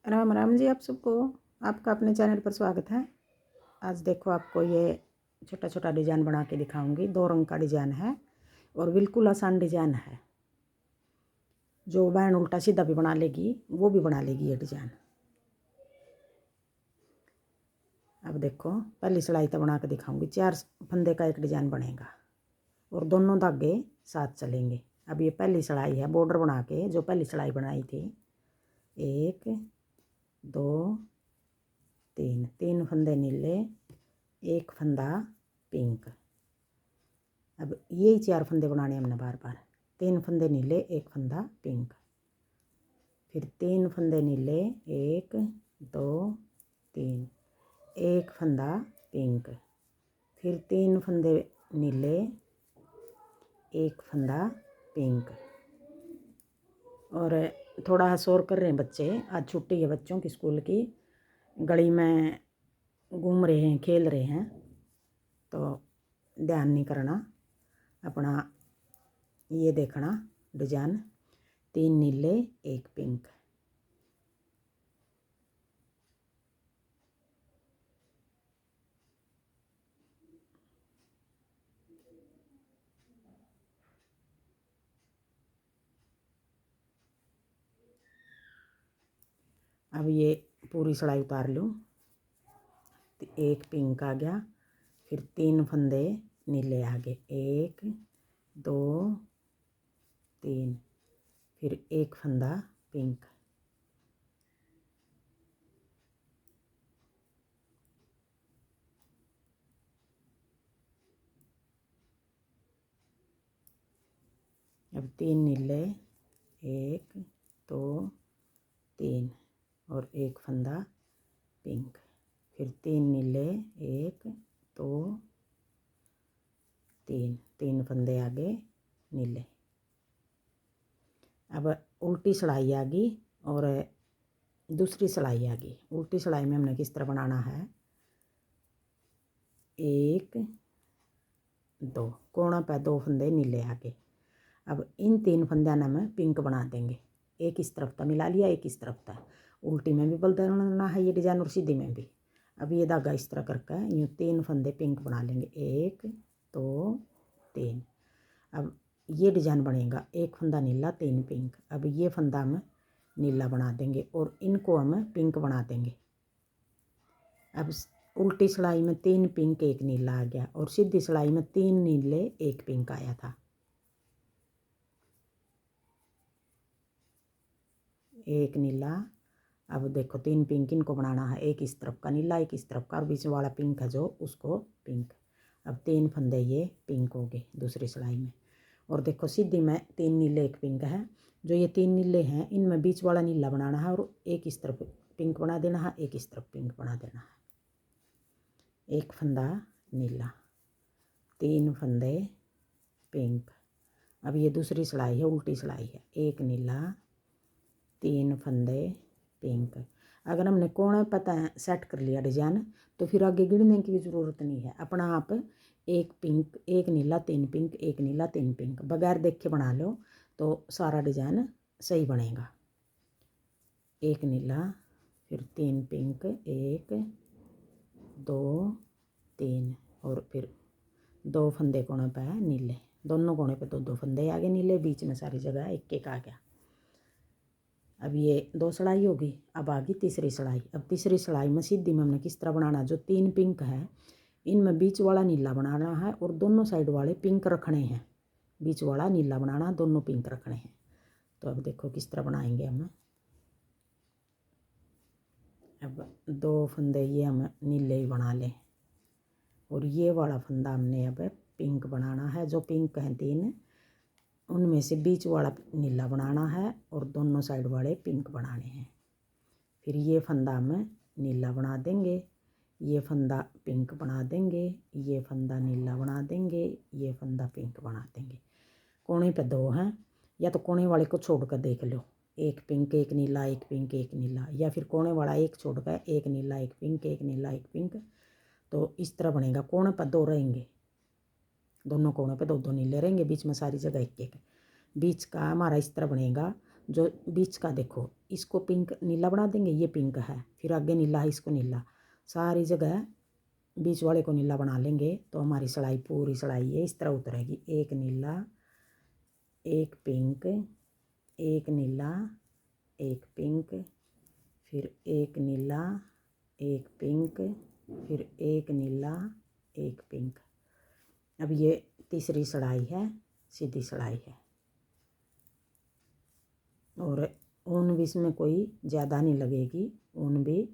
राम राम जी आप सबको। आपका अपने चैनल पर स्वागत है। आज देखो आपको ये छोटा छोटा डिज़ाइन बना के दिखाऊंगी। 2 रंग का डिज़ाइन है और बिल्कुल आसान डिज़ाइन है। जो बहन उल्टा सीधा भी बना लेगी वो भी बना लेगी ये डिज़ाइन। अब देखो पहली सिलाई तो बना के दिखाऊंगी। 4 फंदे का एक डिज़ाइन बनेगा और दोनों धागे साथ चलेंगे। अब ये पहली सिलाई है, बॉर्डर बना के जो पहली सिलाई बनाई थी। 1 2 3 फंदे नीले, 1 फंदा पिंक। अब यही 4 फंदे बनाने हमने बार बार। 3 फंदे नीले, 1 फंदा पिंक, फिर 3 फंदे नीले, 1 2 3, 1 फंदा पिंक, फिर 3 फंदे नीले, 1 फंदा पिंक। और थोड़ा शोर कर रहे हैं बच्चे, आज छुट्टी है बच्चों की स्कूल की। गली में घूम रहे हैं, खेल रहे हैं, तो ध्यान नहीं करना, अपना ये देखना डिज़ाइन। 3 नीले, 1 पिंक। अब ये पूरी सिलाई उतार लूँ। 1 पिंक आ गया, फिर 3 फंदे नीले आ गए, 1 2 3, फिर 1 फंदा पिंक। अब 3 नीले, 1 2 3 और 1 फंदा पिंक, फिर 3 नीले, 1 2 3 फंदे आगे नीले। अब उल्टी सिलाई आ गई और दूसरी सिलाई आ गई। उल्टी सिलाई में हमने किस तरह बनाना है, 1 2 कोना पे 2 फंदे नीले आगे। अब इन 3 फंदे ना हम पिंक बना देंगे। एक इस तरफ का मिला लिया, एक इस तरफ का। उल्टी में भी बनाना है ये डिज़ाइन और सीधी में भी। अब ये धागा इस तरह करके यूँ 3 फंदे पिंक बना लेंगे, 1 2 3। अब ये डिज़ाइन बनेगा, 1 फंदा नीला, 3 पिंक। अब ये फंदा हम नीला बना देंगे और इनको हम पिंक बना देंगे। अब उल्टी सिलाई में 3 पिंक 1 नीला आ गया और सीधी सिलाई में 3 नीले 1 पिंक आया था। 1 नीला। अब देखो 3 पिंक इनको बनाना है, एक इस तरफ का नीला, एक इस तरफ का, और बीच वाला पिंक है जो उसको पिंक। अब 3 फंदे ये पिंक हो गए दूसरी सिलाई में। और देखो सीधी में 3 नीले 1 पिंक है। जो ये 3 नीले हैं इनमें बीच वाला नीला बनाना है और एक इस तरफ पिंक बना देना है, एक इस तरफ पिंक बना देना है। 1 फंदा नीला, 3 फंदे पिंक। अब ये दूसरी सिलाई है, उल्टी सिलाई है। 1 नीला, 3 फंदे पिंक। अगर हमने कोने पता सेट कर लिया डिज़ाइन तो फिर आगे गिनने की भी ज़रूरत नहीं है। अपना आप 1 पिंक 1 नीला 3 पिंक, 1 नीला 3 पिंक बगैर देखे बना लो तो सारा डिज़ाइन सही बनेगा। 1 नीला, फिर 3 पिंक, 1 2 3 और फिर 2 फंदे कोने पे है नीले। दोनों कोने पे 2 फंदे आ गए नीले, बीच में सारी जगह 1 1 आ गया। अब ये 2 सिलाई होगी। अब आ गई तीसरी सिलाई। अब तीसरी सिलाई में सीधी में हमने किस तरह बनाना, जो 3 पिंक है इनमें बीच वाला नीला बनाना है और दोनों साइड वाले पिंक रखने हैं। बीच वाला नीला बनाना, दोनों पिंक रखने हैं। तो अब देखो किस तरह बनाएंगे हम। अब 2 फंदे ये हम नीले ही बना लें और ये वाला फंदा हमने अब पिंक बनाना है। जो पिंक हैं 3 उनमें से बीच वाला नीला बनाना है और दोनों साइड वाले पिंक बनाने हैं। फिर ये फंदा हम नीला बना देंगे, ये फंदा पिंक बना देंगे, ये फंदा नीला बना देंगे, ये फंदा पिंक बना देंगे। कोने पे 2 हैं, या तो कोने वाले को छोड़ कर देख लो, 1 पिंक 1 नीला, 1 पिंक 1 नीला, या फिर कोने वाला 1 छोड़ कर 1 नीला 1 पिंक, 1 नीला 1 पिंक। तो इस तरह बनेगा। कोने पर 2 रहेंगे, दोनों कोने पे 2 नीले रहेंगे, बीच में सारी जगह 1 1। बीच का हमारा इस तरह बनेगा। जो बीच का देखो इसको पिंक नीला बना देंगे, ये पिंक है, फिर आगे नीला है, इसको नीला, सारी जगह बीच वाले को नीला बना लेंगे तो हमारी सिलाई पूरी सिलाई ये इस तरह उतरेगी। एक नीला, एक पिंक, एक नीला, एक पिंक, फिर एक नीला, एक पिंक, फिर एक नीला, एक पिंक। अब ये तीसरी सिलाई है, सीधी सिलाई है। और ऊन भी इसमें कोई ज़्यादा नहीं लगेगी, ऊन भी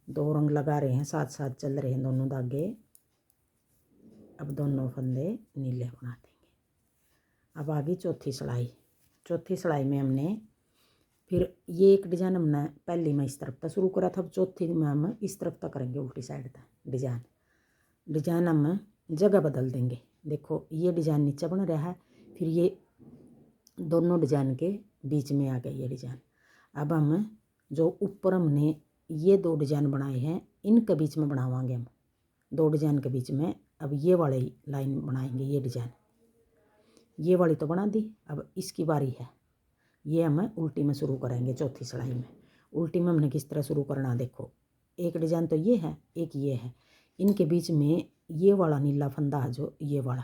2 रंग लगा रहे हैं, साथ साथ चल रहे हैं दोनों धागे। अब दोनों फंदे नीले बना देंगे। अब आगे चौथी सिलाई। चौथी सिलाई में हमने फिर ये एक डिजाइन हमने पहली में इस तरफ तक शुरू करा था, अब चौथी में हम इस तरफ तक करेंगे, उल्टी साइड तक डिजाइन हम जगह बदल देंगे। देखो ये डिजाइन नीचे बन रहा है, फिर ये दोनों डिजाइन के बीच में आ गया ये डिजाइन। अब हम जो ऊपर हमने ये 2 डिजाइन बनाए हैं इनके बीच में बनावांगे हम 2 डिजाइन के बीच में। अब ये वाली लाइन बनाएंगे, ये डिजाइन ये वाली तो बना दी, अब इसकी बारी है। ये हम उल्टी में शुरू करेंगे चौथी सिलाई में। उल्टी में हमने किस तरह शुरू करना, देखो एक डिजाइन तो ये है, एक ये है, इनके बीच में ये वाला नीला फंदा है जो ये वाला,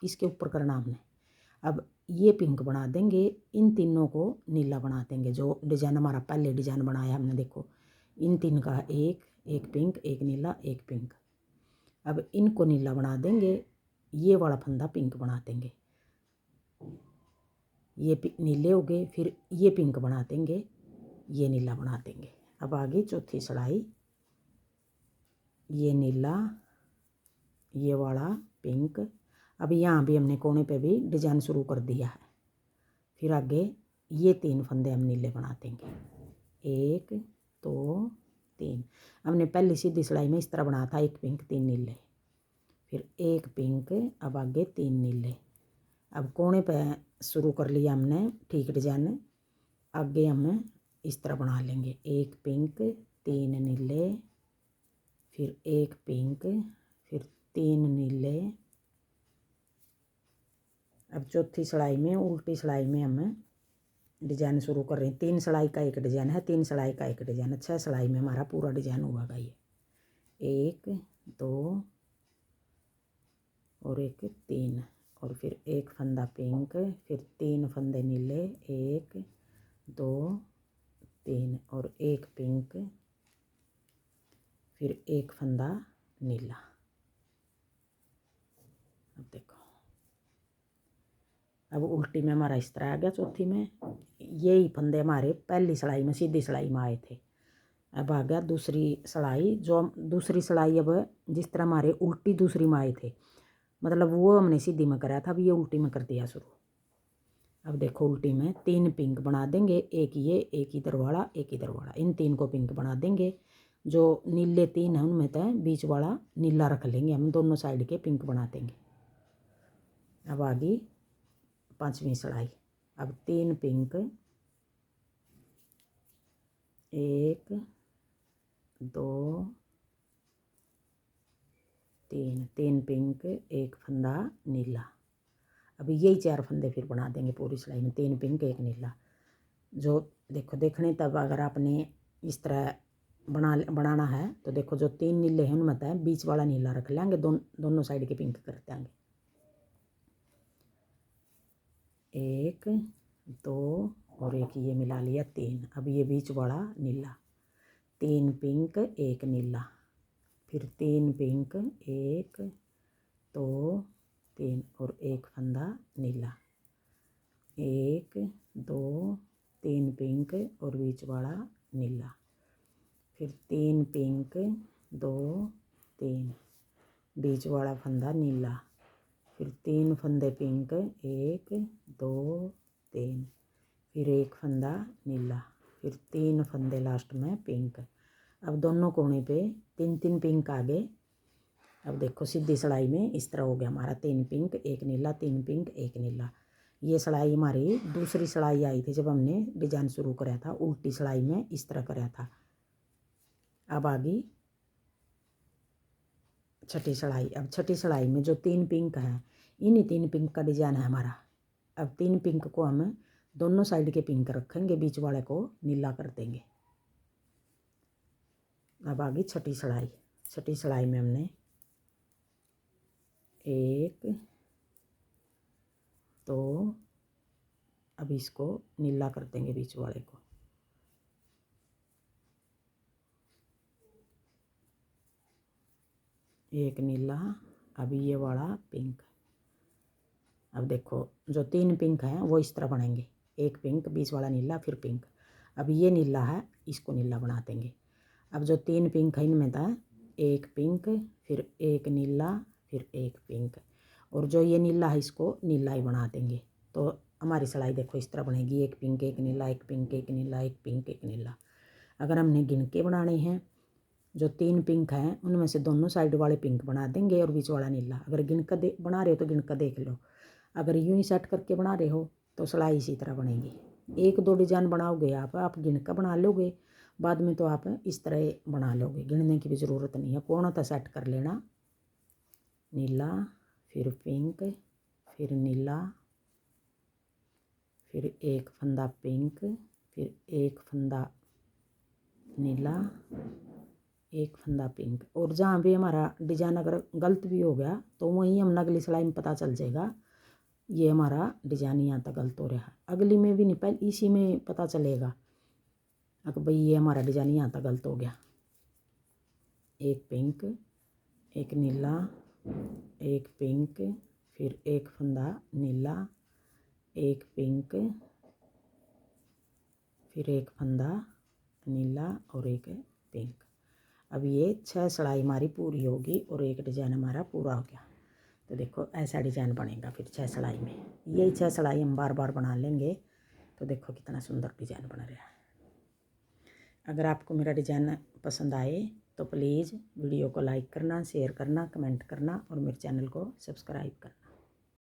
इसके ऊपर करना हमने। अब ये पिंक बना देंगे, इन तीनों को नीला बना देंगे। जो डिजाइन हमारा पहले डिजाइन बनाया हमने, देखो इन तीन का एक पिंक, एक नीला, एक पिंक। अब इनको नीला बना देंगे, ये वाला फंदा पिंक बना देंगे, ये नीले हो गए, फिर ये पिंक बना देंगे, ये नीला बना देंगे। अब आगे चौथी सिलाई, ये नीला, ये वाला पिंक। अब यहाँ भी हमने कोने पे भी डिजाइन शुरू कर दिया है, फिर आगे ये 3 फंदे हम नीले बना देंगे, 1 2 3। हमने पहली सीधी सिलाई में इस तरह बनाया था, 1 पिंक 3 नीले, फिर 1 पिंक, अब आगे 3 नीले। अब कोने पे शुरू कर लिया हमने ठीक डिजाइन, आगे हम इस तरह बना लेंगे, 1 पिंक 3 नीले, फिर 1 पिंक, फिर 3 नीले। अब चौथी सिलाई में उल्टी सिलाई में हम डिजाइन शुरू कर रहे हैं। 3 सिलाई का एक डिजाइन है, 3 सिलाई का एक डिजाइन है, 6 सिलाई में हमारा पूरा डिजाइन हुआ ये 1 2 और 1 3, और फिर 1 फंदा पिंक, फिर 3 फंदे नीले, 1 2 3 और 1 पिंक, फिर 1 फंदा नीला। अब देखो अब उल्टी में हमारा इस तरह आ गया। चौथी में यही फंदे हमारे पहली सिलाई में सीधी सिलाई में आए थे। अब आ गया दूसरी सिलाई, जो दूसरी सिलाई अब जिस तरह हमारे उल्टी दूसरी में आए थे, मतलब वो हमने सीधी में कराया था, अब ये उल्टी में कर दिया शुरू। अब देखो उल्टी में 3 पिंक बना देंगे, एक ये, एक इधर वाला, एक इधर वाला, इन 3 को पिंक बना देंगे। जो नीले 3 हैं उनमें तो बीच वाला नीला रख लेंगे, हम दोनों साइड के पिंक बना देंगे। अब आगे 5वीं सिलाई। अब 3 पिंक, 1 2 3 पिंक, 1 फंदा नीला। अब यही 4 फंदे फिर बना देंगे पूरी सिलाई में, 3 पिंक 1 नीला। जो देखो देखने तब अगर आपने इस तरह बनाना है तो देखो जो 3 नीले हैं उनमें तो बीच वाला नीला रख लेंगे, दोनों साइड के पिंक कर देंगे। 1 2 और 1 ये मिला लिया 3। अब ये बीच वाला नीला, 3 पिंक 1 नीला, फिर 3 पिंक 1 2 3 और 1 फंदा नीला, 1 2 3 पिंक और बीच वाला नीला, फिर 3 पिंक 2 3 बीच वाला फंदा नीला, फिर 3 फंदे पिंक 1 2 3, फिर 1 फंदा नीला, फिर 3 फंदे लास्ट में पिंक। अब दोनों कोने पे 3 पिंक आ गए। अब देखो सीधी सिलाई में इस तरह हो गया हमारा, 3 पिंक 1 नीला, 3 पिंक 1 नीला। ये सिलाई हमारी दूसरी सिलाई आई थी जब हमने डिजाइन शुरू कराया था, उल्टी सिलाई में इस तरह कराया था। अब आगे छठी सिलाई। अब छठी सिलाई में जो 3 पिंक है, इन्हीं 3 पिंक का डिजाइन है हमारा। अब 3 पिंक को हम दोनों साइड के पिंक रखेंगे, बीच वाले को नीला कर देंगे। अब आगे छठी सिलाई। छठी सिलाई में हमने 1 2, अब इसको नीला कर देंगे बीच वाले को। एक नीला, अभी ये वाला पिंक। अब देखो जो 3 पिंक हैं वो इस तरह बनेंगे, एक पिंक, बीच वाला नीला, फिर पिंक। अब ये नीला है, इसको नीला बना देंगे। अब जो 3 पिंक है इनमें था एक पिंक, फिर एक नीला, फिर एक पिंक, और जो ये नीला है इसको नीला ही बना देंगे। तो हमारी सिलाई देखो इस तरह बनेगी, एक पिंक एक नीला, एक पिंक एक नीला, एक पिंक एक नीला। अगर हमने गिन के बनाने हैं, जो 3 पिंक हैं उनमें से दोनों साइड वाले पिंक बना देंगे और बीच वाला नीला। अगर गिन कर बना रहे हो तो गिन कर देख लो। अगर यूं ही सेट करके बना रहे हो तो सिलाई इसी तरह बनेगी। 1 2 डिजाइन बनाओगे आप गिन कर बना लोगे, बाद में तो आप इस तरह बना लोगे, गिनने की भी ज़रूरत नहीं है। पूर्णतः सेट कर लेना, नीला, फिर पिंक, फिर नीला, फिर एक फंदा पिंक, फिर एक फंदा नीला, एक फंदा पिंक। और जहाँ भी हमारा डिजाइन अगर गलत भी हो गया तो वहीं हम अगली सिलाई में पता चल जाएगा ये हमारा डिजाइन यहाँ तक गलत हो रहा है। अगली में भी नहीं, पहले इसी में पता चलेगा अगर भाई ये हमारा डिजाइन यहाँ तक गलत हो गया। एक पिंक, एक नीला, एक पिंक, फिर एक फंदा नीला, एक पिंक, फिर एक फंदा नीला और एक पिंक। अब ये 6 सिलाई हमारी पूरी होगी और एक डिजाइन हमारा पूरा हो गया। तो देखो ऐसा डिजाइन बनेगा फिर 6 सिलाई में। यही 6 सिलाई हम बार बार बना लेंगे। तो देखो कितना सुंदर डिजाइन बन रहा है। अगर आपको मेरा डिजाइन पसंद आए तो प्लीज़ वीडियो को लाइक करना, शेयर करना, कमेंट करना और मेरे चैनल को सब्सक्राइब करना।